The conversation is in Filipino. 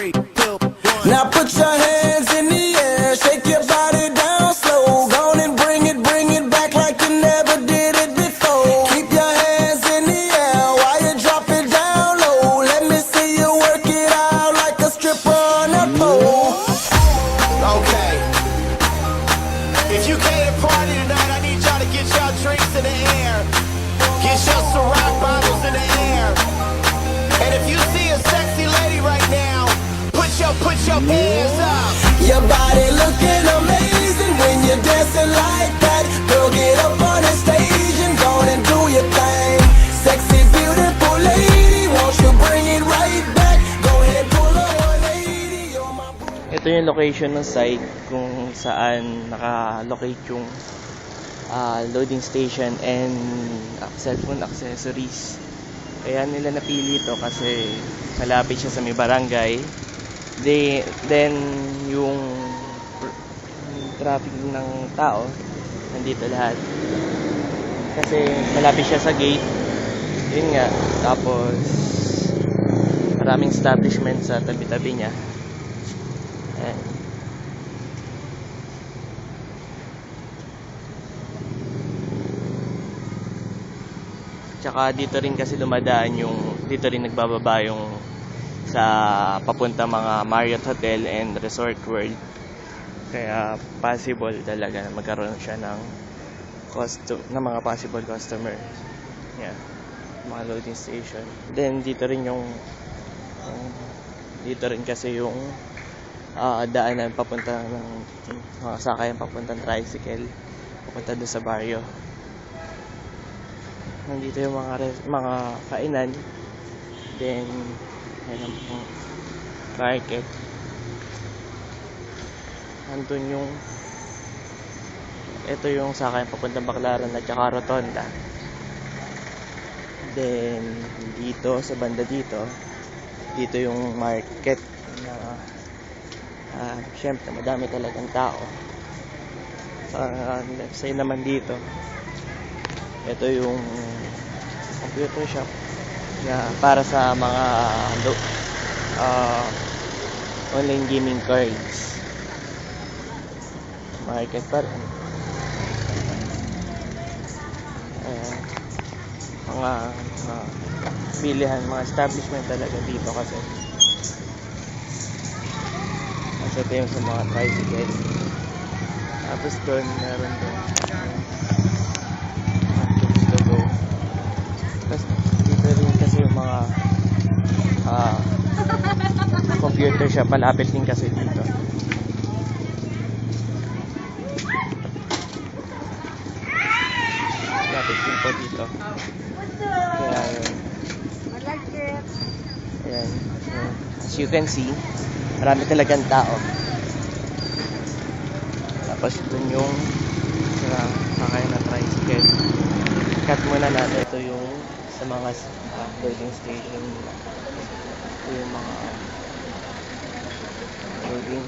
Now put your hands in the air, shake your body down slow. Go on and bring it back like you never did it before. Keep your hands in the air while you drop it down low. Let me see you work it out like a stripper on a pole. Okay. If you came to party tonight, I need y'all to get y'all drinks in the air. Get your Ciroc bottles in the air. And if you see a sexy lady right now, put your hands up. Your body looking amazing when you're dancing like that. Girl, get up on the stage and go on and do your thing. Sexy, beautiful lady, won't you bring it right back? Go ahead, pull a 180. You're my boo. Ito yung location ng site kung saan naka-locate yung loading station and cellphone accessories. Kaya nila napili ito kasi malapit siya sa may barangay. Then yung traffic ng tao nandito lahat. Kasi malapit siya sa gate. Yun nga. Tapos maraming establishment sa tabi-tabi niya. Ayan. Tsaka dito rin kasi dumadaan yung, dito rin nagbababa yung sa papunta mga Marriott Hotel and Resort World. Kaya possible talaga na magkaroon siya ng mga possible customer. Yeah. Mga loading station. Then dito rin yung dito rin kasi yung daanan papunta ng mga sakayan papuntang tricycle papunta doon sa baryo. Nandito yung mga kainan. Then ayan ang market. Andun yung ito yung sakayan papuntang Baclaran at saka Rotonda. Then dito sa banda dito yung market na syempre madami talagang tao. Left side naman dito ito yung computer shop na para sa mga online gaming cards. Market pa rin. Mga bilihan, mga establishment talaga dito kasi ito yung sa mga tricycle. Tapos doon meron doon to go. Tapos dito rin kasi yung mga computer shop, malapit din kasi dito. Malapit din po dito. Kaya yun. Ayan. As you can see, marami talagang tao. Tapos dun yung sakay na tricycle. Cut muna natin. Ito yung sa mga loading station. Ito yung mga loading